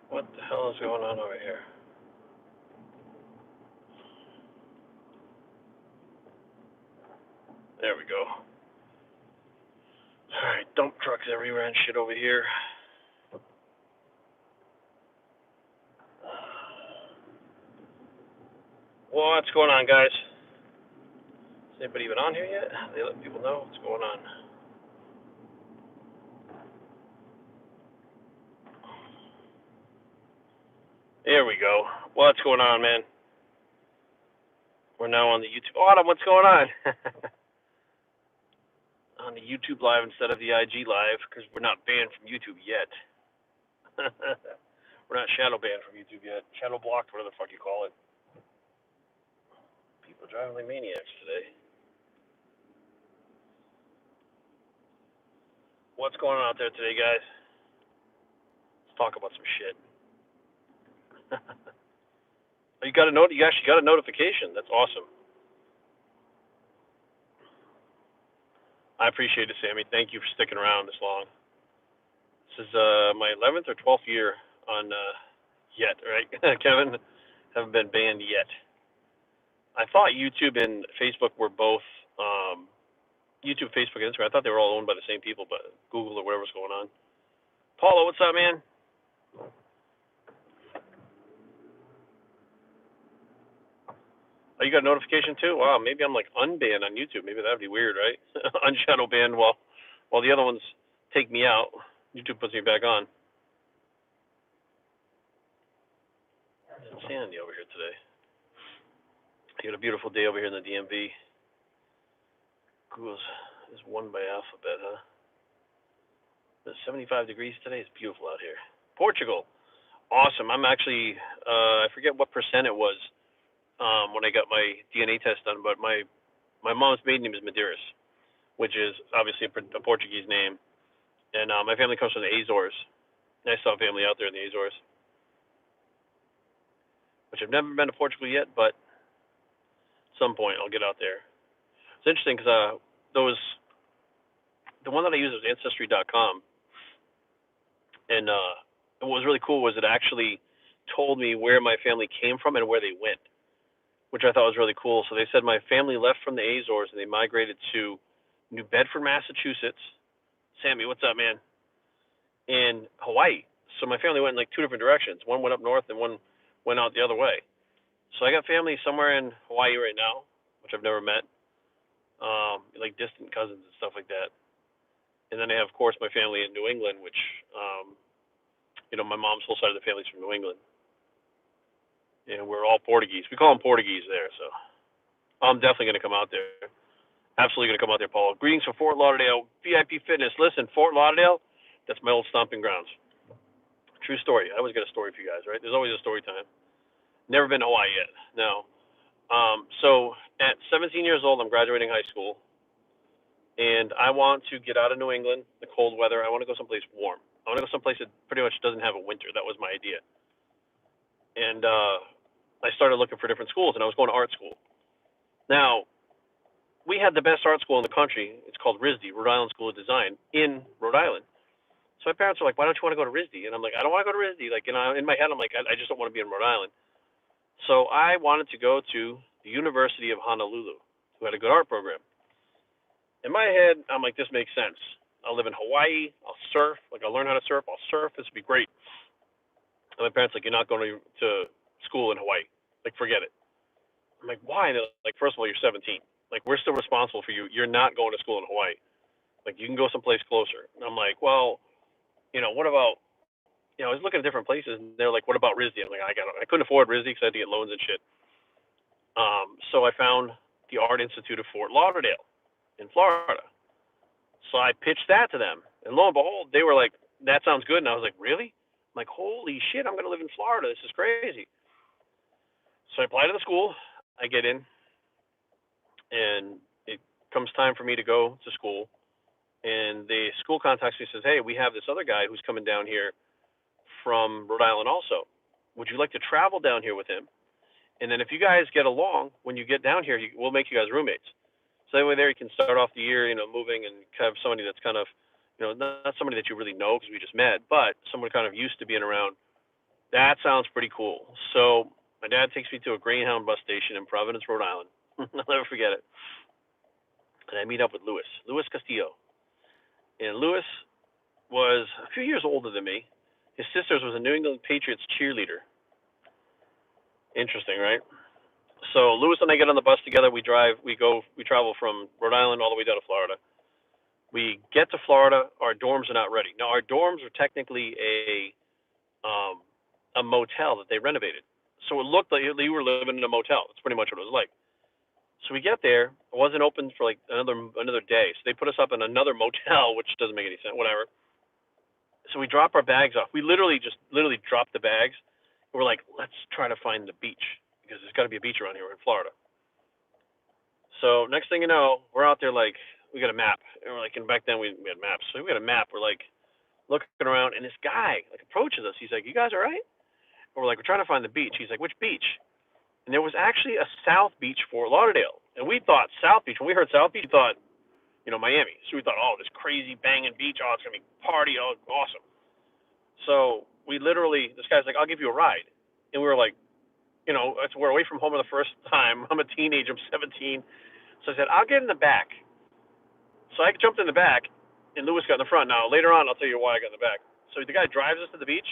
What the hell is going on over here? There we go. Alright, dump trucks everywhere and shit over here. What's going on, guys? Is anybody even on here yet? They let people know what's going on. There we go. What's going on, man? We're now on the YouTube. Autumn, what's going on? On the YouTube live instead of the IG live because we're not banned from YouTube yet. We're not shadow banned from YouTube yet. Shadow blocked, whatever the fuck you call it. People driving like maniacs today. What's going on out there today, guys? Let's talk about some shit. You got a note? You actually got a notification. That's awesome. I appreciate it, Sammy. Thank you for sticking around this long. This is my 11th or 12th year on yet, right? Kevin, haven't been banned yet. I thought YouTube and Facebook were both YouTube, Facebook, and Instagram. I thought they were all owned by the same people, but Google or whatever's going on. Paula, what's up, man? Oh, you got a notification too? Wow, maybe I'm like unbanned on YouTube. Maybe that'd be weird, right? Unshadow banned while the other ones take me out. YouTube puts me back on. It's sandy over here today. You got a beautiful day over here in the DMV. Google is won by alphabet, huh? It's 75 degrees today. It's beautiful out here. Portugal, awesome. I'm actually I forget what percent it was when I got my DNA test done, but my mom's maiden name is Medeiros, which is obviously a Portuguese name, and my family comes from the Azores. And I still have family out there in the Azores, which I've never been to Portugal yet, but at some point I'll get out there. It's interesting because the one that I use was Ancestry.com, and what was really cool was it actually told me where my family came from and where they went, which I thought was really cool. So they said my family left from the Azores and they migrated to New Bedford, Massachusetts. Sammy, what's up, man? And Hawaii. So my family went in like two different directions. One went up north and one went out the other way. So I got family somewhere in Hawaii right now, which I've never met, like distant cousins and stuff like that. And then I have, of course, my family in New England, which, my mom's whole side of the family's from New England. And we're all Portuguese. We call them Portuguese there, so I'm definitely going to come out there. Absolutely going to come out there, Paul. Greetings from Fort Lauderdale, VIP Fitness. Listen, Fort Lauderdale, that's my old stomping grounds. True story. I always got a story for you guys, right? There's always a story time. Never been to Hawaii yet, no. So at 17 years old, I'm graduating high school, and I want to get out of New England, the cold weather. I want to go someplace warm. I want to go someplace that pretty much doesn't have a winter. That was my idea. And I started looking for different schools, and I was going to art school. Now, we had the best art school in the country. It's called RISD, Rhode Island School of Design, in Rhode Island. So my parents were like, why don't you want to go to RISD? And I'm like, I don't want to go to RISD. Like, in my head, I'm like, I just don't want to be in Rhode Island. So I wanted to go to the University of Honolulu, who had a good art program. In my head, I'm like, this makes sense. I'll live in Hawaii. I'll surf. Like, I'll learn how to surf. I'll surf. This would be great. And my parents like, you're not going to school in Hawaii. Like, forget it. I'm like, why? And they're like, first of all, you're 17. Like, we're still responsible for you. You're not going to school in Hawaii. Like, you can go someplace closer. And I'm like, well, what about, I was looking at different places, and they're like, what about RISD? I'm like, I couldn't afford RISD because I had to get loans and shit. So I found the Art Institute of Fort Lauderdale in Florida. So I pitched that to them. And lo and behold, they were like, that sounds good. And I was like, really? I'm like, holy shit, I'm going to live in Florida. This is crazy. So I apply to the school. I get in, and it comes time for me to go to school. And the school contacts me and says, hey, we have this other guy who's coming down here from Rhode Island also. Would you like to travel down here with him? And then if you guys get along, when you get down here, we'll make you guys roommates. So that way there you can start off the year, moving and have somebody that's kind of, not somebody that you really know because we just met, but someone kind of used to being around That sounds pretty cool. So my dad takes me to a Greyhound bus station in Providence, Rhode Island. I'll never forget it. And I meet up with Louis Castillo. And Louis was a few years older than me. His sister was a New England Patriots cheerleader. Interesting, right? So Louis and I get on the bus together. We travel from Rhode Island all the way down to Florida. We get to Florida. Our dorms are not ready. Now, our dorms are technically a motel that they renovated. So it looked like you were living in a motel. That's pretty much what it was like. So we get there. It wasn't open for like another day. So they put us up in another motel, which doesn't make any sense. Whatever. So we drop our bags off. We literally dropped the bags. We're like, let's try to find the beach because there's got to be a beach around here in Florida. So next thing you know, we're out there like we got a map, and we're like, and back then we had maps. So we got a map. We're like looking around, and this guy like approaches us. He's like, "You guys all right?" And we're like, "We're trying to find the beach." He's like, "Which beach?" And there was actually a South Beach, Fort Lauderdale, and we thought South Beach. When we heard South Beach, we thought, Miami. So we thought, oh, this crazy banging beach. Oh, it's gonna be party. Oh, awesome. So we literally, this guy's like, "I'll give you a ride," and we were like, we're away from home for the first time. I'm a teenager. I'm 17. So I said, "I'll get in the back." So I jumped in the back, and Louis got in the front. Now, later on, I'll tell you why I got in the back. So the guy drives us to the beach.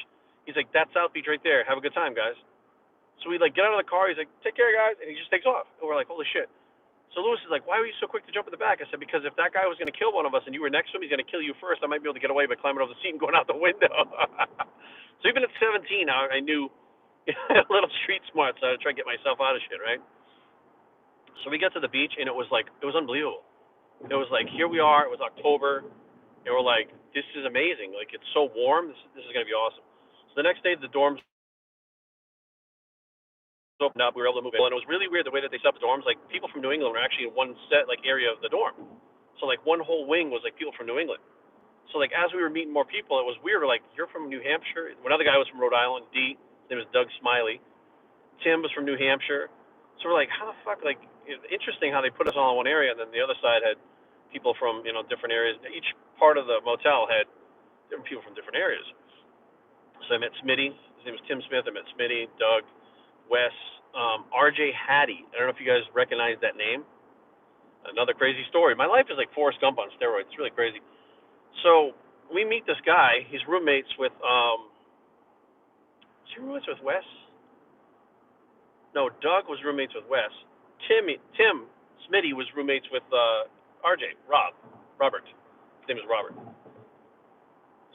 He's like, "That's South Beach right there. Have a good time, guys." So we like get out of the car. He's like, "Take care, guys," and he just takes off. And we're like, "Holy shit!" So Louis is like, "Why were you so quick to jump in the back?" I said, "Because if that guy was going to kill one of us and you were next to him, he's going to kill you first. I might be able to get away by climbing over the seat and going out the window." So even at 17, I knew a little street smart, so I try to get myself out of shit, right? So we got to the beach, and it was unbelievable. It was like, here we are. It was October, and we're like, this is amazing. Like, it's so warm. This is going to be awesome. So the next day, the dorms opened up. We were able to move in, and it was really weird the way that they set up the dorms. Like, people from New England were actually in one set like area of the dorm. So like one whole wing was like people from New England. So like as we were meeting more people, it was weird. We're like, "You're from New Hampshire." Another guy was from Rhode Island. His name was Doug Smiley. Tim was from New Hampshire. So we're like, how the fuck? Like, interesting how they put us all in one area, and then the other side had people from different areas. Each part of the motel had different people from different areas. So I met Smitty. His name was Tim Smith. I met Smitty, Doug, Wes, RJ Hattie. I don't know if you guys recognize that name. Another crazy story. My life is like Forrest Gump on steroids. It's really crazy. So we meet this guy. He's roommates with is he roommates with Wes? No, Doug was roommates with Wes. Tim Smitty was roommates with RJ, Robert. His name is Robert.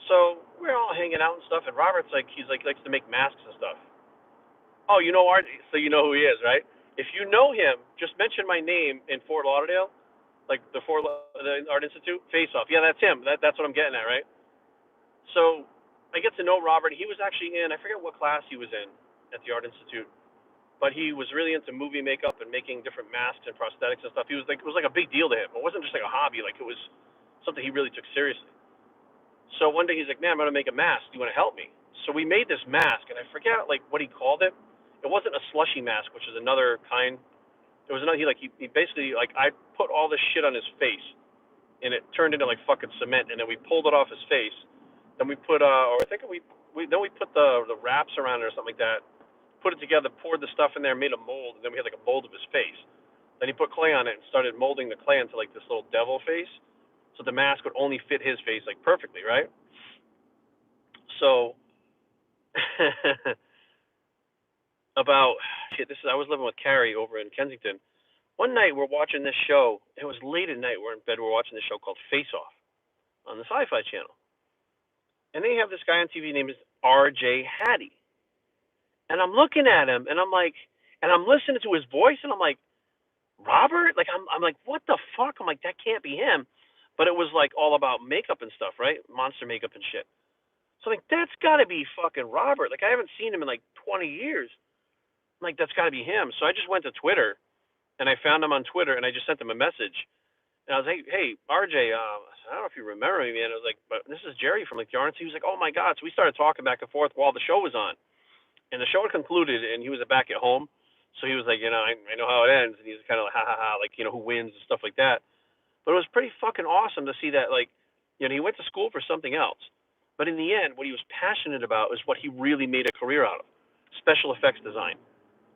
So we're all hanging out and stuff, and Robert's like, likes to make masks and stuff. Oh, you know RJ, so you know who he is, right? If you know him, just mention my name in Fort Lauderdale, like the Art Institute, Face Off. Yeah, that's him. That's what I'm getting at, right? So I get to know Robert. He was actually I forget what class he was in at the Art Institute, but he was really into movie makeup and making different masks and prosthetics and stuff. It was like a big deal to him. It wasn't just like a hobby. Like it was something he really took seriously. So one day he's like, "Man, I'm gonna make a mask. Do you want to help me?" So we made this mask, and I forget like what he called it. It wasn't a slushy mask, which is another kind. There was another. He basically like I put all this shit on his face, and it turned into like fucking cement. And then we pulled it off his face. Then we put or I think we put the wraps around it or something like that. Put it together, poured the stuff in there, made a mold, and then we had like a mold of his face. Then he put clay on it and started molding the clay into like this little devil face, so the mask would only fit his face like perfectly, right? So about I was living with Carrie over in Kensington. One night we're watching this show. It was late at night. We're in bed. We're watching this show called Face Off on the Sci-Fi Channel, and they have this guy on TV named R.J. Hattie. And I'm looking at him, and I'm like, and I'm listening to his voice, and I'm like, Robert? Like, I'm like, what the fuck? I'm like, that can't be him. But it was like all about makeup and stuff, right? Monster makeup and shit. So I'm like, that's got to be fucking Robert. Like, I haven't seen him in like 20 years. I'm like, that's got to be him. So I just went to Twitter, and I found him on Twitter, and I just sent him a message. And I was like, hey, RJ, I don't know if you remember me, man. I was like, but this is Jerry from like the Arts. He was like, oh my God. So we started talking back and forth while the show was on. And the show had concluded, and he was back at home. So he was like, I know how it ends. And he's kind of like, ha, ha, ha, like, who wins and stuff like that. But it was pretty fucking awesome to see that, like, he went to school for something else. But in the end, what he was passionate about is what he really made a career out of: special effects design.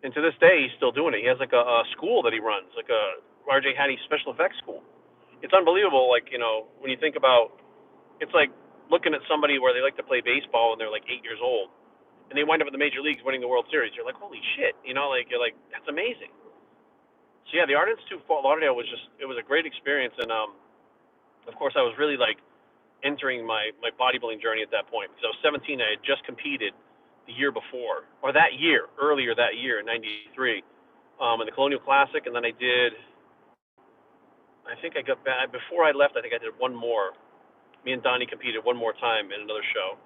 And to this day, he's still doing it. He has like a school that he runs, like a RJ Hattie special effects school. It's unbelievable. Like, when you think about, it's like looking at somebody where they like to play baseball and they're like 8 years old, and they wind up in the major leagues winning the World Series. You're like, holy shit, like you're like, that's amazing. So yeah, the Art Institute Fort Lauderdale was it was a great experience, and of course I was really like entering my bodybuilding journey at that point because I was 17. I had just competed the year before, or earlier that year in '93, in the Colonial Classic, and then I did. I think I got back before I left. I think I did one more. Me and Donnie competed one more time in another show,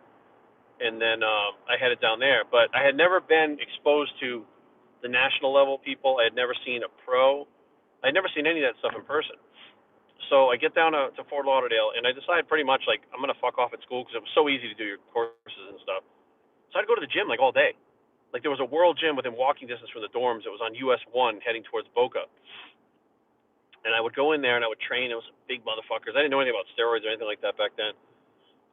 and then I headed down there. But I had never been exposed to the national level people. I had never seen a pro. I had never seen any of that stuff in person. So I get down to Fort Lauderdale, and I decide pretty much like I'm gonna fuck off at school because it was so easy to do your courses and stuff. So I'd go to the gym like all day. Like there was a world gym within walking distance from the dorms. It was on US 1 heading towards Boca. And I would go in there and I would train. It was big motherfuckers. I didn't know anything about steroids or anything like that back then.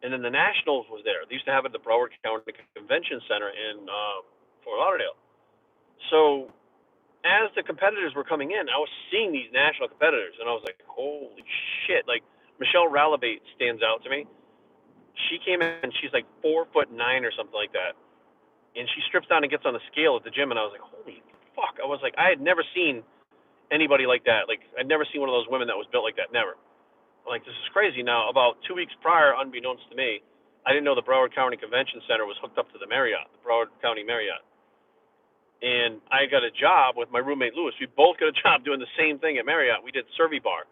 And then the Nationals was there. They used to have it at the Broward County Convention Center in Fort Lauderdale. So as the competitors were coming in, I was seeing these national competitors, and I was like, holy shit. Like Michelle Ralabate stands out to me. She came in and she's like 4'9" or something like that. And she strips down and gets on the scale at the gym, and I was like, holy fuck. I was like, I had never seen anybody like that. Like, I'd never seen one of those women that was built like that. Never. I'm like, this is crazy. Now, about 2 weeks prior, unbeknownst to me, I didn't know the Broward County Convention Center was hooked up to the Marriott, the Broward County Marriott. And I got a job with my roommate, Lewis. We both got a job doing the same thing at Marriott. We did Servi Bar.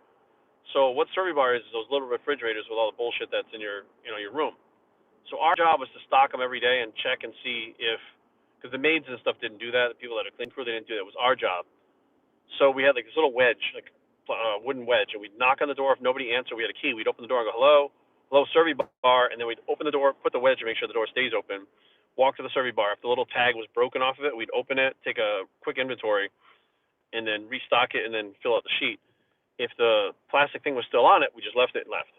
So what Servi Bar is those little refrigerators with all the bullshit that's in your room. So our job was to stock them every day and check and see if, because the maids and stuff didn't do that. The people that are clean crew, they didn't do that. It was our job. So we had like this little wedge, like wooden wedge, and we'd knock on the door. If nobody answered, we had a key. We'd open the door and go, hello, Servi Bar, and then we'd open the door, put the wedge, and make sure the door stays open. Walk to the Servi Bar. If the little tag was broken off of it, we'd open it, take a quick inventory, and then restock it, and then fill out the sheet. If the plastic thing was still on it, we just left it and left.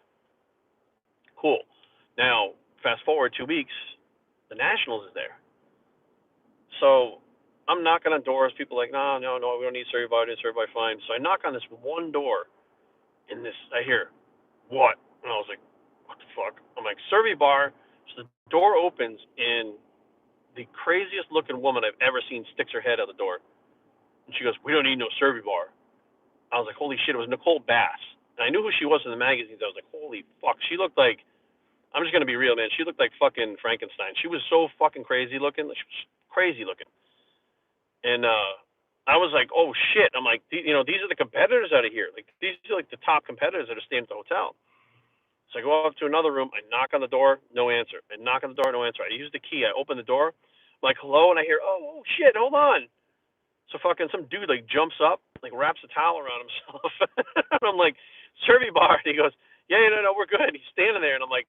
Cool. Now, fast forward 2 weeks, the Nationals is there. So I'm knocking on doors. People are like, no, we don't need Servi Bar. Servi Bar, fine. So I knock on this one door, and I hear, what? And I was like, what the fuck? I'm like, Servi Bar. So the door opens, and the craziest looking woman I've ever seen sticks her head out the door. And she goes, we don't need no Servi Bar. I was like, holy shit, it was Nicole Bass. And I knew who she was in the magazines. I was like, holy fuck. She looked like, I'm just going to be real, man. She looked like fucking Frankenstein. She was so fucking crazy looking. She was crazy looking. And I was like, oh shit. I'm like, these are the competitors out of here. Like, these are like the top competitors that are staying at the hotel. So I go up to another room. I knock on the door, no answer. I knock on the door, no answer. I use the key. I open the door. I'm like, hello, and I hear, oh shit, hold on. So fucking some dude like jumps up, like wraps a towel around himself. And I'm like, Servi Bar. And he goes, yeah, no, we're good. He's standing there, and I'm like,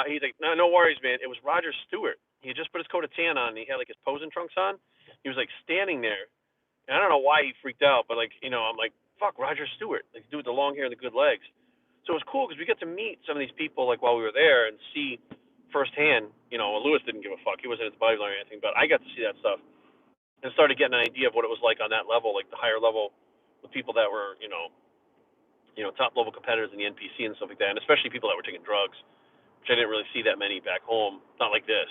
he's like, no worries, man. It was Roger Stewart. He just put his coat of tan on, and he had like his posing trunks on. He was like standing there, and I don't know why he freaked out, but like, I'm like, fuck, Roger Stewart, like the dude with the long hair and the good legs. So it was cool because we get to meet some of these people like while we were there and see firsthand. Lewis didn't give a fuck. He wasn't into bodybuilding or anything, but I got to see that stuff and started getting an idea of what it was like on that level, like the higher level, with people that were, top level competitors in the NPC and stuff like that, and especially people that were taking drugs, which I didn't really see that many back home, not like this.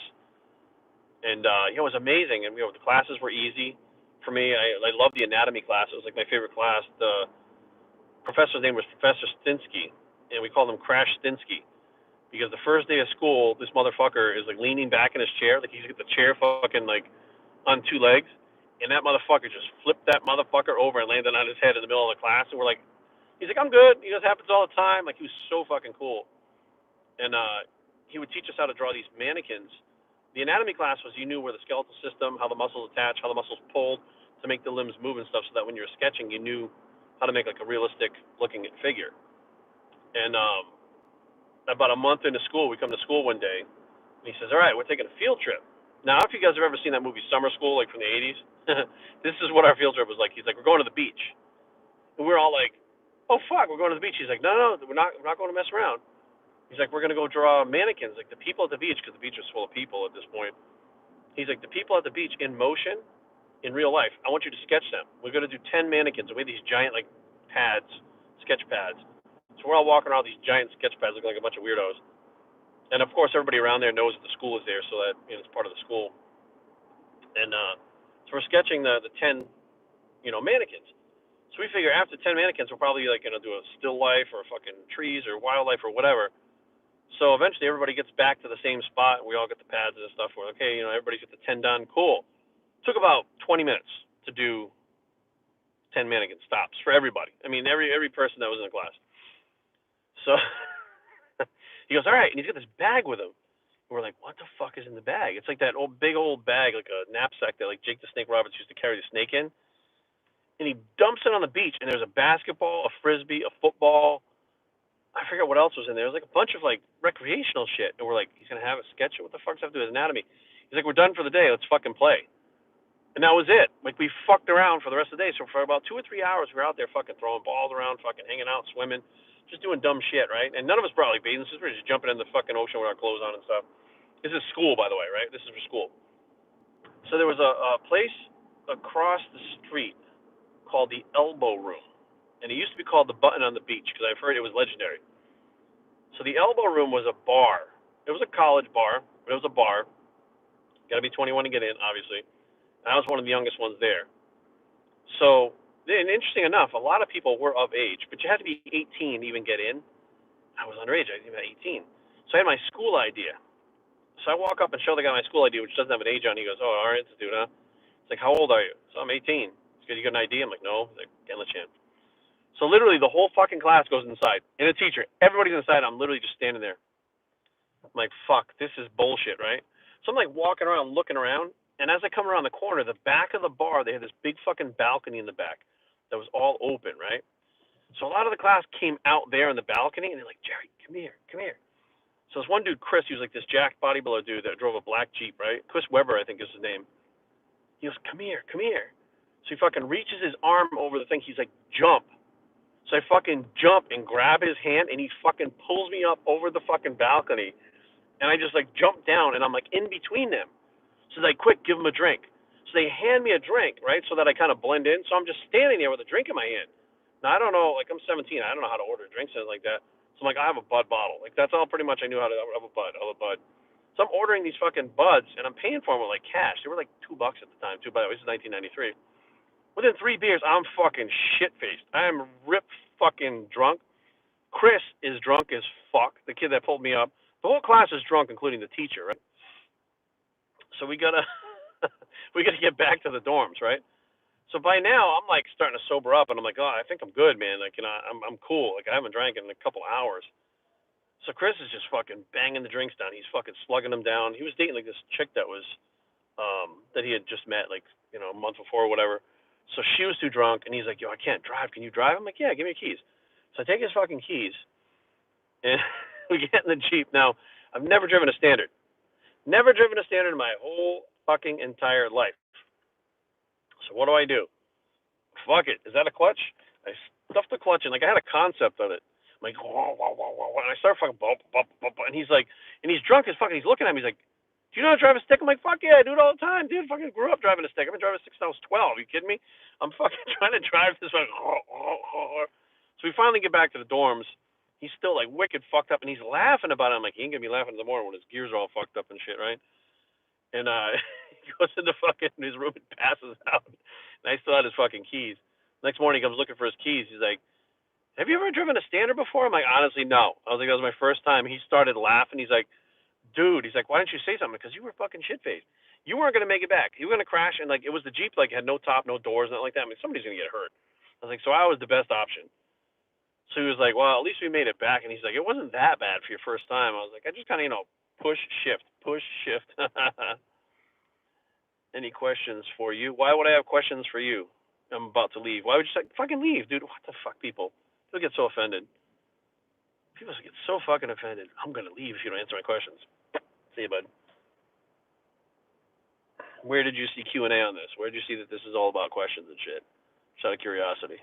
And it was amazing. And the classes were easy for me. I loved the anatomy class. It was like my favorite class. The professor's name was Professor Stinsky, and we called him Crash Stinsky, because the first day of school, this motherfucker is like leaning back in his chair, like he's got the chair fucking like on two legs, and that motherfucker just flipped that motherfucker over and landed on his head in the middle of the class. And we're like, he's like, I'm good. It happens all the time. Like, he was so fucking cool. And he would teach us how to draw these mannequins. The anatomy class was, you knew where the skeletal system, how the muscles attach, how the muscles pulled to make the limbs move and stuff, so that when you were sketching, you knew how to make like a realistic looking figure. And about a month into school, we come to school one day, and he says, all right, we're taking a field trip. Now, if you guys have ever seen that movie Summer School, like from the 80s, this is what our field trip was like. He's like, we're going to the beach. And we're all like, oh, fuck, we're going to the beach. He's like, no, we're not going to mess around. He's like, we're going to go draw mannequins, like the people at the beach, because the beach was full of people at this point. He's like, the people at the beach in motion, in real life, I want you to sketch them. We're going to do 10 mannequins. We have these giant, like, pads, sketch pads. So we're all walking around these giant sketch pads looking like a bunch of weirdos. And, of course, everybody around there knows that the school is there, so that it's part of the school. And so we're sketching the 10, mannequins. So we figure after 10 mannequins, we're probably, like, going to do a still life or fucking trees or wildlife or whatever. So eventually everybody gets back to the same spot. We all get the pads and stuff. We're like, okay, everybody's got the 10 done. Cool. Took about 20 minutes to do 10 mannequin stops for everybody. I mean, every person that was in the class. So he goes, all right, and he's got this bag with him. And we're like, what the fuck is in the bag? It's like that big old bag, like a knapsack that like Jake the Snake Roberts used to carry the snake in. And he dumps it on the beach, and there's a basketball, a frisbee, a football. I forget what else was in there. There was like a bunch of like recreational shit. And we're like, he's going to have a sketch of what the fuck's up to his anatomy. He's like, we're done for the day. Let's fucking play. And that was it. Like, we fucked around for the rest of the day. So for about 2 or 3 hours, we were out there fucking throwing balls around, fucking hanging out, swimming, just doing dumb shit, right? And none of us brought like bathing suits. We were just jumping in the fucking ocean with our clothes on and stuff. This is school, by the way, right? This is for school. So there was a place across the street called the Elbow Room. And it used to be called the Button on the Beach because I've heard it was legendary. So the Elbow Room was a bar. It was a college bar, but it was a bar. Got to be 21 to get in, obviously. And I was one of the youngest ones there. So, and interesting enough, a lot of people were of age, but you had to be 18 to even get in. I was underage. I was even 18. So I had my school ID. So I walk up and show the guy my school ID, which doesn't have an age on it. He goes, oh, our institute, huh? It's like, how old are you? So I'm 18. He's like, you got an ID? I'm like, no. He's like, can't let you in. So literally the whole fucking class goes inside. And a teacher. Everybody's inside. I'm literally just standing there. I'm like, fuck, this is bullshit, right? So I'm like walking around, looking around. And as I come around the corner, the back of the bar, they had this big fucking balcony in the back that was all open, right? So a lot of the class came out there in the balcony, and they're like, Jerry, come here, come here. So this one dude, Chris, he was like this jacked bodybuilder dude that drove a black Jeep, right? Chris Webber, I think is his name. He goes, come here, come here. So he fucking reaches his arm over the thing. He's like, jump. So I fucking jump and grab his hand, and he fucking pulls me up over the fucking balcony. And I just like jump down, and I'm like in between them. So they quick, give him a drink. So they hand me a drink, right, so that I kind of blend in. So I'm just standing there with a drink in my hand. Now, I don't know, like I'm 17. I don't know how to order drinks and like that. So I'm like, I have a Bud bottle. Like that's all pretty much I knew how to have a Bud. I have a Bud. So I'm ordering these fucking Buds, and I'm paying for them with like cash. They were like $2 at the time, too. By the way, this is 1993. Within 3 beers, I'm fucking shit-faced. I am rip fucking drunk. Chris is drunk as fuck, the kid that pulled me up. The whole class is drunk, including the teacher, right? So we gotta get back to the dorms, right? So by now I'm like starting to sober up, and I'm like, oh, I think I'm good, man. Like, I'm cool. Like I haven't drank in a couple hours. So Chris is just fucking banging the drinks down. He's fucking slugging them down. He was dating like this chick that was that he had just met like a month before or whatever. So she was too drunk, and he's like, yo, I can't drive. Can you drive? I'm like, yeah, give me your keys. So I take his fucking keys, and we get in the Jeep. Now I've never driven a Standard. Never driven a Standard in my whole fucking entire life. So what do? Fuck it. Is that a clutch? I stuffed the clutch in. Like I had a concept of it. I'm like, whoa, whoa, whoa, whoa. And I start fucking bump, bump, bump. And he's like, and he's drunk as fucking. He's looking at me. He's like, do you know how to drive a stick? I'm like, fuck yeah, I do it all the time, dude. Fucking grew up driving a stick. I've been driving a stick since I was 12. Are you kidding me? I'm fucking trying to drive this fucking. So we finally get back to the dorms. He's still like wicked fucked up, and he's laughing about it. I'm like, he ain't gonna be laughing in the morning when his gears are all fucked up and shit, right? And he goes into fucking his room and passes out. And I still had his fucking keys. Next morning he comes looking for his keys. He's like, have you ever driven a Standard before? I'm like, honestly, no. I was like, that was my first time. He started laughing. He's like, dude, he's like, why didn't you say something? Because you were fucking shit-faced. You weren't going to make it back. You were going to crash, and like it was the Jeep, like had no top, no doors, nothing like that. I mean, somebody's going to get hurt. I was like, so I was the best option. So he was like, well, at least we made it back. And he's like, it wasn't that bad for your first time. I was like, I just kind of, push, shift. Any questions for you? Why would I have questions for you? I'm about to leave. Why would you say, fucking leave, dude? What the fuck, people? People get so offended. People get so fucking offended. I'm going to leave if you don't answer my questions. See you, bud. Where did you see Q&A on this? Where did you see that this is all about questions and shit? Just out of curiosity.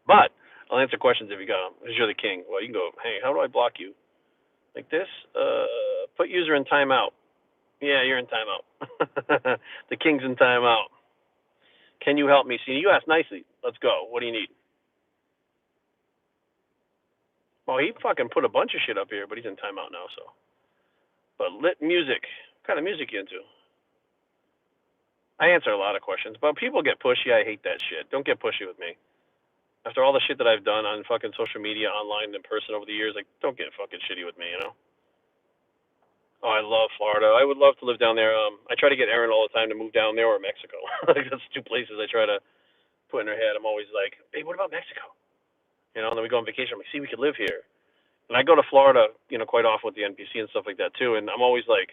But I'll answer questions if you got them, because you're the king. Well, you can go, hey, how do I block you? Like this, put user in timeout. Yeah, you're in timeout. The king's in timeout. Can you help me? See, you asked nicely. Let's go. What do you need? Well, he fucking put a bunch of shit up here, but he's in timeout now, so. But lit music. What kind of music you into? I answer a lot of questions, but people get pushy. I hate that shit. Don't get pushy with me. After all the shit that I've done on fucking social media, online, in person over the years, like, don't get fucking shitty with me, you know? Oh, I love Florida. I would love to live down there. I try to get Erin all the time to move down there or Mexico. Like, that's two places I try to put in her head. I'm always like, hey, what about Mexico? You know, and then we go on vacation. I'm like, see, we could live here. And I go to Florida, you know, quite often with the NPC and stuff like that too. And I'm always like,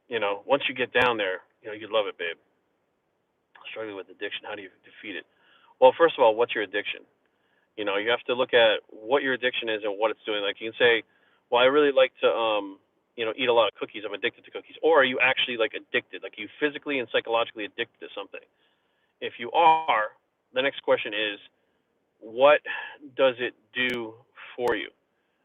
you know, once you get down there, you know, you'd love it, babe. Struggling with addiction, how do you defeat it? Well, first of all, what's your addiction? You know, you have to look at what your addiction is and what it's doing. Like, you can say, well, I really like to, you know, eat a lot of cookies. I'm addicted to cookies. Or are you actually like addicted? Like, you physically and psychologically addicted to something? If you are, the next question is, what does it do for you?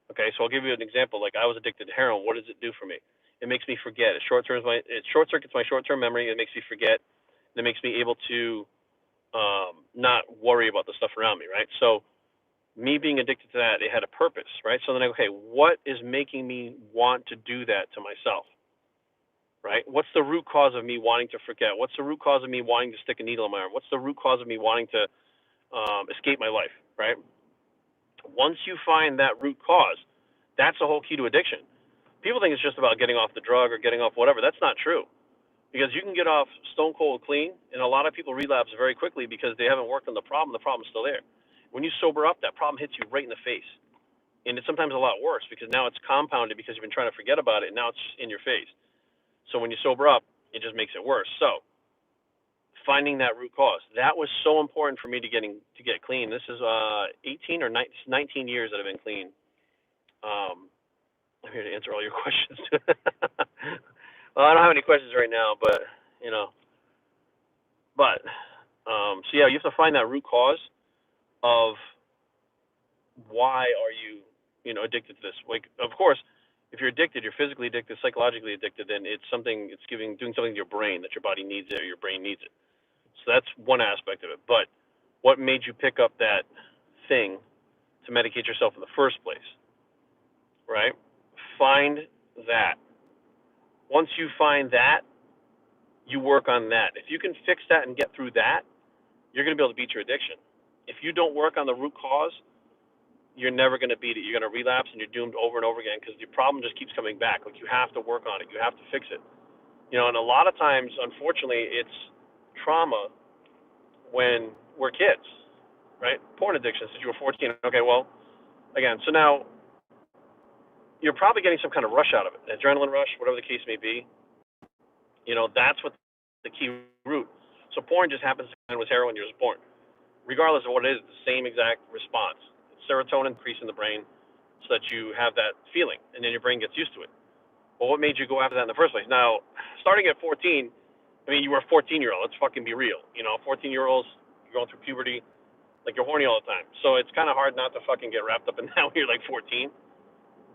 Okay, so I'll give you an example. Like, I was addicted to heroin. What does it do for me? It makes me forget. It short circuits my short term memory. It makes me forget. It makes me able to not worry about the stuff around me, right? So me being addicted to that, it had a purpose, right? So then I go, okay, what is making me want to do that to myself, right? What's the root cause of me wanting to forget? What's the root cause of me wanting to stick a needle in my arm? What's the root cause of me wanting to escape my life, right? Once you find that root cause, that's the whole key to addiction. People think it's just about getting off the drug or getting off whatever. That's not true. Because you can get off stone cold clean, and a lot of people relapse very quickly because they haven't worked on the problem. The problem's still there. When you sober up, that problem hits you right in the face. And it's sometimes a lot worse because now it's compounded because you've been trying to forget about it, and now it's in your face. So when you sober up, it just makes it worse. So finding that root cause, that was so important for me to get clean. This is 18 or 19 years that I've been clean. I'm here to answer all your questions. Well, I don't have any questions right now, but you know, so yeah, you have to find that root cause of why are you, you know, addicted to this. Like, of course, if you're addicted, you're physically addicted, psychologically addicted, then it's something, it's doing something to your brain that your body needs it or your brain needs it. So that's one aspect of it. But what made you pick up that thing to medicate yourself in the first place, right? Find that. Once you find that, you work on that. If you can fix that and get through that, you're going to be able to beat your addiction. If you don't work on the root cause, you're never going to beat it. You're going to relapse and you're doomed over and over again because the problem just keeps coming back. Like, you have to work on it. You have to fix it. You know, and a lot of times, unfortunately, it's trauma when we're kids, right? Porn addiction since you were 14. Okay, well, again, so now you're probably getting some kind of rush out of it, an adrenaline rush, whatever the case may be. You know, that's what the key root. So porn just happens to end with heroin. You're just born. Regardless of what it is, it's the same exact response. It's serotonin increase in the brain so that you have that feeling, and then your brain gets used to it. Well, what made you go after that in the first place? Now, starting at 14, I mean, you were a 14-year-old. Let's fucking be real. You know, 14-year-olds, you're going through puberty, like, you're horny all the time. So it's kind of hard not to fucking get wrapped up in that when you're like 14.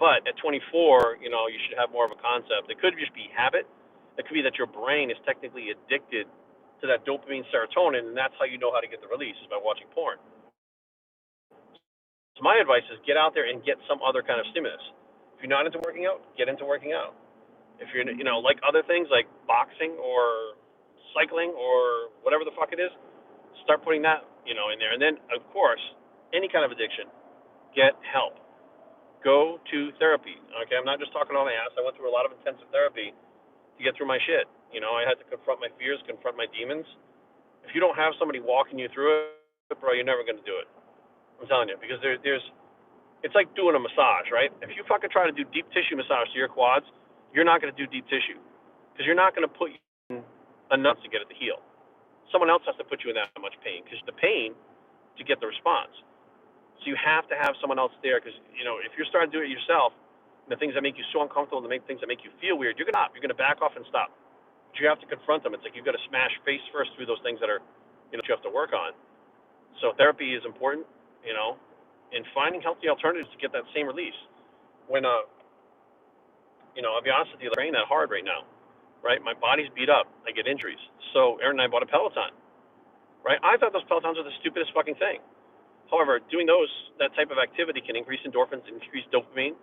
But at 24, you know, you should have more of a concept. It could just be habit. It could be that your brain is technically addicted to that dopamine, serotonin, and that's how you know how to get the release, is by watching porn. So my advice is get out there and get some other kind of stimulus. If you're not into working out, get into working out. If you're, you know, like other things like boxing or cycling or whatever the fuck it is, start putting that, you know, in there. And then, of course, any kind of addiction, get help. Go to therapy. Okay, I'm not just talking on my ass. I went through a lot of intensive therapy to get through my shit. You know, I had to confront my fears, confront my demons. If you don't have somebody walking you through it, bro, you're never going to do it. I'm telling you, because there's it's like doing a massage, right? If you fucking try to do deep tissue massage to your quads, you're not going to do deep tissue because you're not going to put you in enough to get it to heal. Someone else has to put you in that much pain because the pain to get the response. So you have to have someone else there because, you know, if you're starting to do it yourself, the things that make you so uncomfortable, the things that make you feel weird, you're going to back off and stop. But you have to confront them. It's like you've got to smash face first through those things that are, you know, you have to work on. So therapy is important, you know, and finding healthy alternatives to get that same release. When I'll be honest with you, I train that hard right now, right? My body's beat up. I get injuries. So Aaron and I bought a Peloton, right? I thought those Pelotons were the stupidest fucking thing. However, doing that type of activity can increase endorphins, increase dopamine.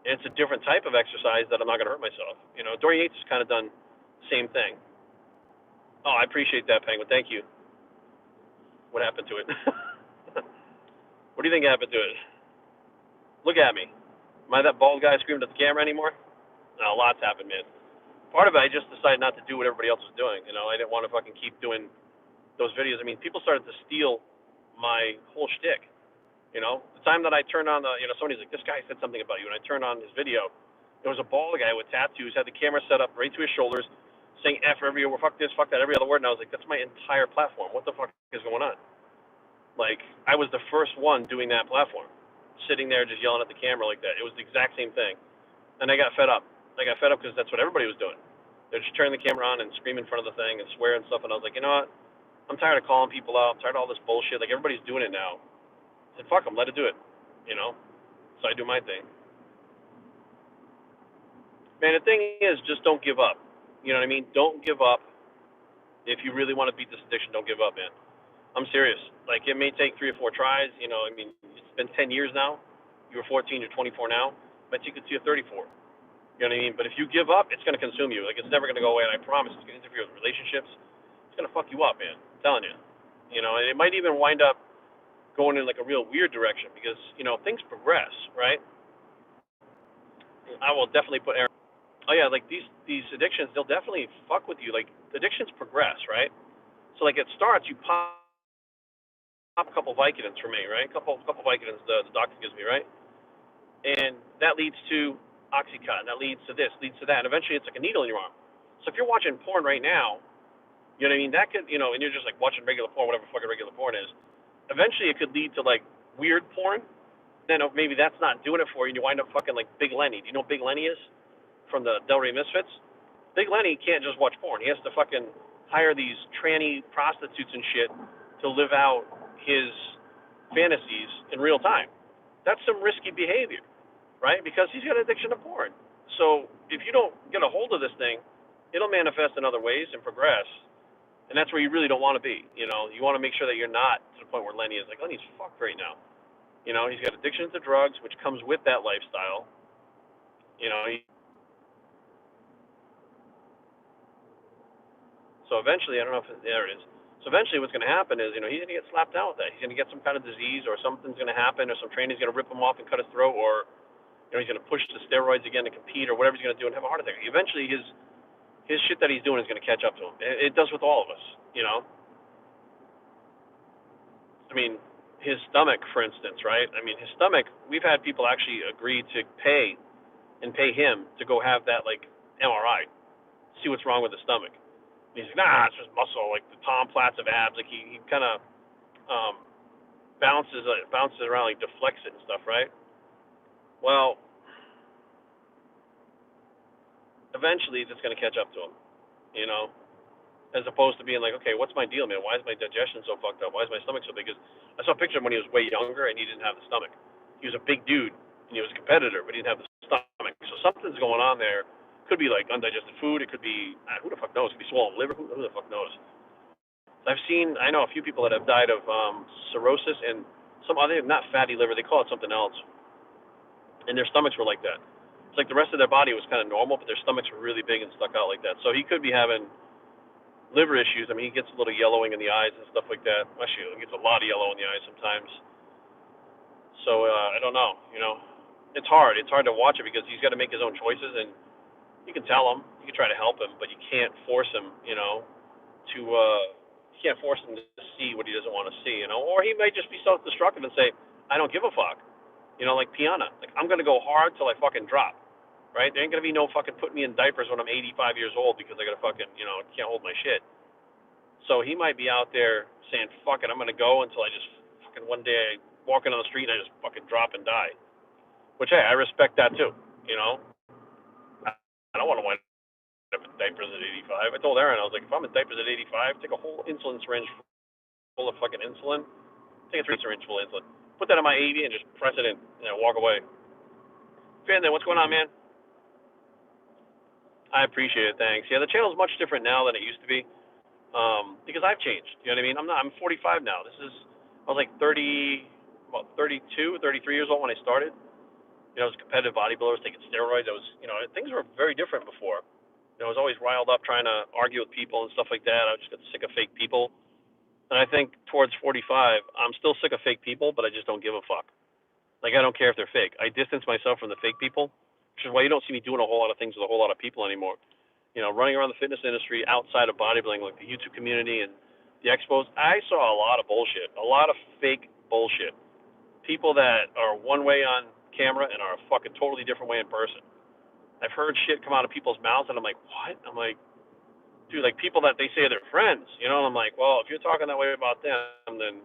And it's a different type of exercise that I'm not going to hurt myself. Dorian Yates has kind of done the same thing. Oh, I appreciate that, Penguin. Thank you. What happened to it? What do you think happened to it? Look at me. Am I that bald guy screaming at the camera anymore? No, lots happened, man. Part of it, I just decided not to do what everybody else was doing. I didn't want to fucking keep doing those videos. I mean, people started to steal my whole shtick. The time that I turned on somebody's like, this guy said something about you, and I turned on his video. There was a bald guy with tattoos, had the camera set up right to his shoulders, saying F every word, fuck this, fuck that, every other word, and I was like, that's my entire platform. What the fuck is going on? Like, I was the first one doing that platform, sitting there just yelling at the camera like that. It was the exact same thing. And I got fed up. I got fed up because that's what everybody was doing. They're just turning the camera on and screaming in front of the thing and swearing and stuff, and I was like, you know what? I'm tired of calling people out. I'm tired of all this bullshit. Like, everybody's doing it now. I said, fuck them, let it do it, So I do my thing. Man, the thing is, just don't give up. You know what I mean? Don't give up. If you really want to beat this addiction, don't give up, man. I'm serious. Like, it may take 3 or 4 tries. It's been 10 years now. You were 14, you're 24 now. Bet you could see a 34. You know what I mean? But if you give up, it's going to consume you. Like, it's never going to go away, and I promise it's going to interfere with relationships. It's going to fuck you up, man. I'm telling you. And it might even wind up going in like a real weird direction because, things progress, right? I will definitely put Aaron. Oh yeah, like these addictions, they'll definitely fuck with you. Like, addictions progress, right? So like it starts, you pop a couple Vicodins for me, right? Couple Vicodins the doctor gives me, right? And that leads to Oxycontin, that leads to this, leads to that, and eventually it's like a needle in your arm. So if you're watching porn right now, you know what I mean? That could, and you're just like watching regular porn, whatever fucking regular porn is. Eventually it could lead to like weird porn. Then maybe that's not doing it for you, and you wind up fucking like Big Lenny. Do you know who Big Lenny is? From the Del Rey Misfits? Big Lenny can't just watch porn. He has to fucking hire these tranny prostitutes and shit to live out his fantasies in real time. That's some risky behavior, right? Because he's got addiction to porn. So if you don't get a hold of this thing, it'll manifest in other ways and progress. And that's where you really don't want to be. You want to make sure that you're not to the point where Lenny is like, Lenny's fucked right now. He's got addiction to drugs, which comes with that lifestyle. So eventually, I don't know if there it is. So eventually what's going to happen is, he's going to get slapped down with that. He's going to get some kind of disease, or something's going to happen, or some trainer's going to rip him off and cut his throat, or he's going to push the steroids again to compete, or whatever he's going to do, and have a heart attack. Eventually his shit that he's doing is going to catch up to him. It does with all of us, his stomach, for instance, right? His stomach, we've had people actually agree to pay him to go have that, like, MRI, see what's wrong with the stomach. And he's like, nah, it's just muscle, like the Tom Platz of abs. Like, he kind of bounces around, like, deflects it and stuff, right? Well, eventually it's going to catch up to him, as opposed to being like, okay, what's my deal, man? Why is my digestion so fucked up? Why is my stomach so big? Because I saw a picture of him when he was way younger and he didn't have the stomach. He was a big dude and he was a competitor, but he didn't have the stomach. So something's going on there. Could be like undigested food. It could be, who the fuck knows? It could be swollen liver. Who the fuck knows? I know a few people that have died of cirrhosis and some other, not fatty liver, they call it something else. And their stomachs were like that. It's like the rest of their body was kind of normal, but their stomachs were really big and stuck out like that. So he could be having liver issues. He gets a little yellowing in the eyes and stuff like that. Actually, he gets a lot of yellow in the eyes sometimes. So I don't know. It's hard. It's hard to watch it because he's got to make his own choices, and you can tell him, you can try to help him, but you can't force him. You can't force him to see what he doesn't want to see. Or he might just be self-destructive and say, I don't give a fuck. Like Piana. Like, I'm gonna go hard till I fucking drop. Right? There ain't gonna be no fucking putting me in diapers when I'm 85 years old because I gotta fucking, can't hold my shit. So he might be out there saying, fuck it, I'm gonna go until I just fucking one day walking on the street and I just fucking drop and die. Which, hey, I respect that too. I don't want to wind up in diapers at 85. I told Aaron, I was like, if I'm in diapers at 85, take a whole insulin syringe full of fucking insulin. Take a 3 syringe full of insulin. Put that in my AV and just press it in, walk away. Fan, what's going on, man? I appreciate it. Thanks. Yeah, the channel is much different now than it used to be, because I've changed. You know what I mean? I'm 45 now. I was like 30, well, 32, 33 years old when I started. I was a competitive bodybuilder, I was taking steroids. Things were very different before. I was always riled up trying to argue with people and stuff like that. I just got sick of fake people. And I think towards 45, I'm still sick of fake people, but I just don't give a fuck. Like, I don't care if they're fake. I distance myself from the fake people, which is why you don't see me doing a whole lot of things with a whole lot of people anymore. Running around the fitness industry outside of bodybuilding, like the YouTube community and the expos, I saw a lot of bullshit, a lot of fake bullshit. People that are one way on camera and are a fucking totally different way in person. I've heard shit come out of people's mouths, and I'm like, what? I'm like, dude, like people that they say they're friends, and I'm like, well, if you're talking that way about them, then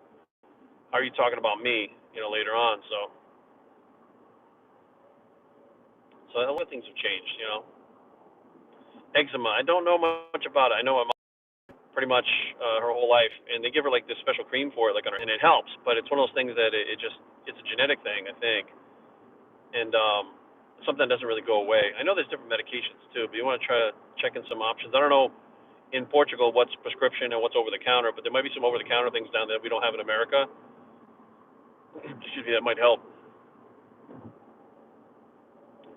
how are you talking about me, later on? So a lot of things have changed. Eczema, I don't know much about it. I know my mom pretty much her whole life, and they give her like this special cream for it, like and it helps, but it's one of those things that it's a genetic thing, I think, and something that doesn't really go away. I know there's different medications too, but you want to try to check in some options. I don't know in Portugal what's prescription and what's over the counter, but there might be some over the counter things down there we don't have in America. Excuse me, that might help.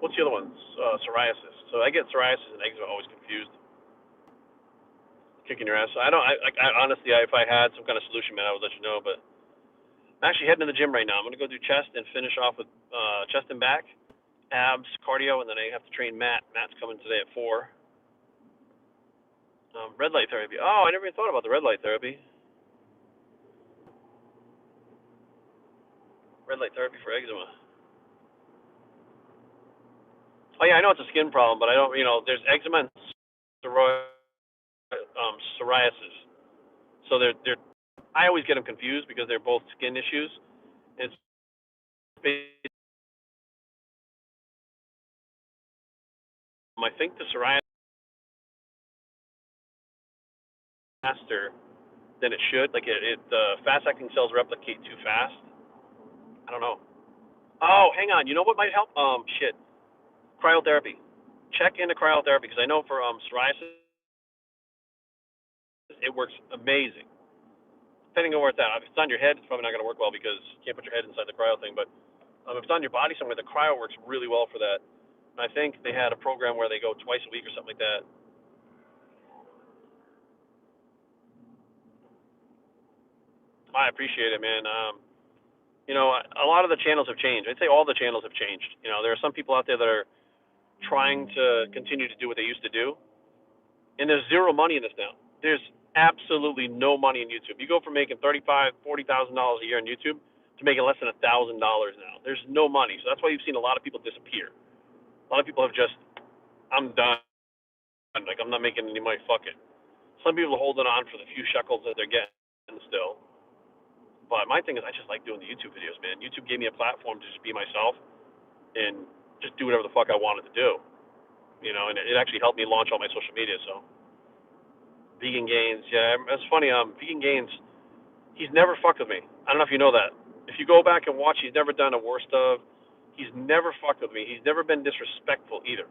What's the other one? Psoriasis. So I get psoriasis and eczema always confused. Kicking your ass. So I don't. I honestly, if I had some kind of solution, man, I would let you know. But I'm actually heading to the gym right now. I'm gonna go do chest and finish off with chest and back, abs, cardio, and then I have to train Matt. Matt's coming today at 4. Red light therapy. Oh, I never even thought about the red light therapy. Red light therapy for eczema. Oh yeah, I know it's a skin problem, but I don't. There's eczema and psoriasis. So they're. I always get them confused because they're both skin issues. It's I think the psoriasis is faster than it should. Like the fast-acting cells replicate too fast. I don't know. Oh, hang on. You know what might help? Shit. Cryotherapy. Check into cryotherapy because I know for psoriasis it works amazing. Depending on where it's at. If it's on your head, it's probably not going to work well because you can't put your head inside the cryo thing. But if it's on your body somewhere, the cryo works really well for that. I think they had a program where they go twice a week or something like that. I appreciate it, man. A lot of the channels have changed. I'd say all the channels have changed. There are some people out there that are trying to continue to do what they used to do, and there's zero money in this now. There's absolutely no money in YouTube. You go from making $35,000-$40,000 a year on YouTube to making less than $1,000 now. There's no money, so that's why you've seen a lot of people disappear. A lot of people have just, I'm done. Like, I'm not making any money. Fuck it. Some people are holding on for the few shekels that they're getting still. But my thing is, I just like doing the YouTube videos, man. YouTube gave me a platform to just be myself and just do whatever the fuck I wanted to do. And it actually helped me launch all my social media. So, Vegan Gains, yeah, it's funny. Vegan Gains, he's never fucked with me. I don't know if you know that. If you go back and watch, he's never done a worst of. He's never fucked with me. He's never been disrespectful either.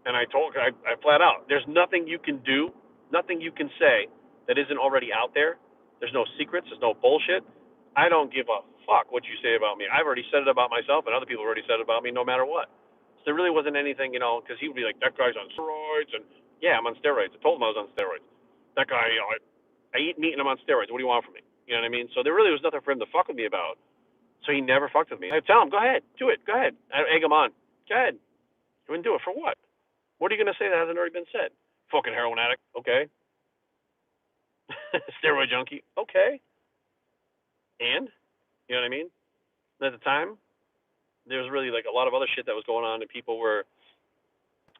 And I flat out, there's nothing you can do, nothing you can say that isn't already out there. There's no secrets. There's no bullshit. I don't give a fuck what you say about me. I've already said it about myself, and other people have already said it about me no matter what. So there really wasn't anything, because he would be like, that guy's on steroids. And yeah, I'm on steroids. I told him I was on steroids. That guy, I eat meat and I'm on steroids. What do you want from me? You know what I mean? So there really was nothing for him to fuck with me about. So he never fucked with me. I tell him, go ahead, do it. Go ahead. I egg him on. Go ahead. You wouldn't do it for what? What are you going to say that hasn't already been said? Fucking heroin addict. Okay. Steroid junkie. Okay. And, you know what I mean? At the time, there was really like a lot of other shit that was going on, and people were,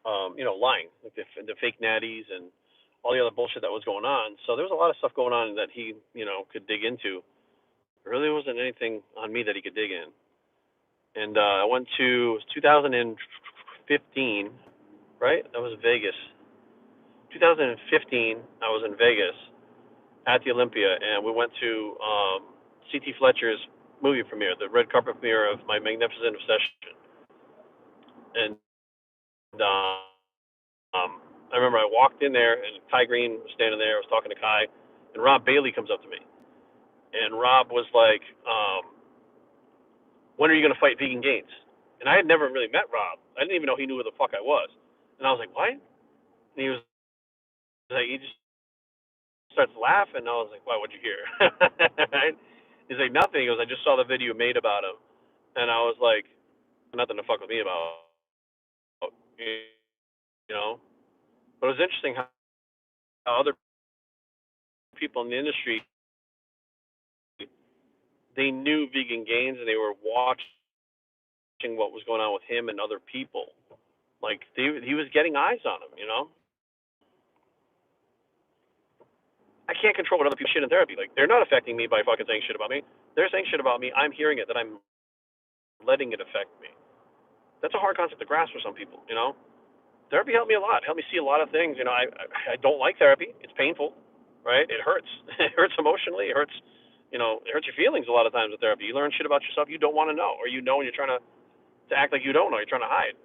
lying, like the fake natties and all the other bullshit that was going on. So there was a lot of stuff going on that he, could dig into. There really wasn't anything on me that he could dig in. And I went to 2015, right? That was Vegas. 2015, I was in Vegas at the Olympia, and we went to C.T. Fletcher's movie premiere, the red carpet premiere of My Magnificent Obsession. And I remember I walked in there, and Kai Green was standing there. I was talking to Kai, and Rob Bailey comes up to me, and Rob was like, "When are you going to fight Vegan Gains?" And I had never really met Rob. I didn't even know he knew who the fuck I was. And I was like, "What?" And he was like, he just starts laughing. And I was like, "Why? What'd you hear?" He's like, "Nothing." He goes, "I just saw the video made about him," and I was like, "Nothing to fuck with me about," you know. But it was interesting how other people in the industry, they knew Vegan Gains and they were watching what was going on with him and other people. Like he was getting eyes on him, you know. I can't control what other people shit in therapy. Like they're not affecting me by fucking saying shit about me. They're saying shit about me. I'm hearing it. That I'm letting it affect me. That's a hard concept to grasp for some people, you know. Therapy helped me a lot. Helped me see a lot of things. You know, I don't like therapy. It's painful, right? It hurts. It hurts emotionally. It hurts. You know, it hurts your feelings a lot of times with therapy. You learn shit about yourself you don't want to know, or you know, and you're trying to act like you don't know. You're trying to hide,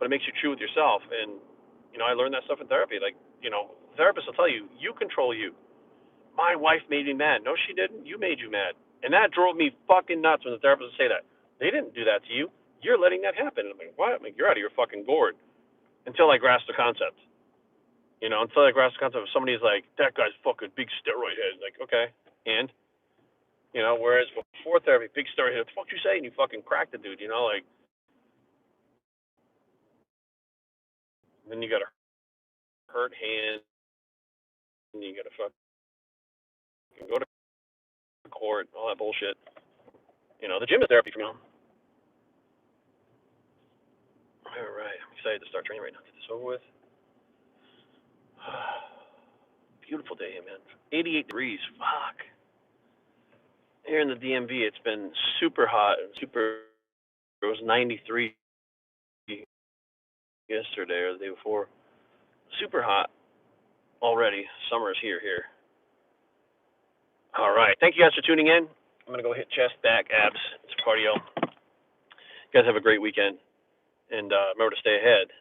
but it makes you true with yourself. And you know, I learned that stuff in therapy. Like, you know, therapists will tell you, you control you. My wife made me mad. No, she didn't. You made you mad, and that drove me fucking nuts when the therapist would say that. They didn't do that to you. You're letting that happen. And I'm like, what? I'm like, you're out of your fucking gourd. Until I grasped the concept. You know, until I grasped the concept of somebody's like, that guy's fucking big steroid head. Like, okay. And, you know, whereas before therapy, big steroid head, what the fuck you say? And you fucking cracked the dude, you know, like, then you got a hurt hand, and you got to fucking go to court, all that bullshit. You know, the gym is therapy for me. All right. I'm excited to start training right now. Get this over with. Beautiful day, man. 88 degrees. Fuck. Here in the DMV, it's been super hot and super. It was 93 yesterday or the day before. Super hot already. Summer is here. All right. Thank you guys for tuning in. I'm going to go hit chest, back, abs, some cardio. You guys have a great weekend. And remember to stay ahead.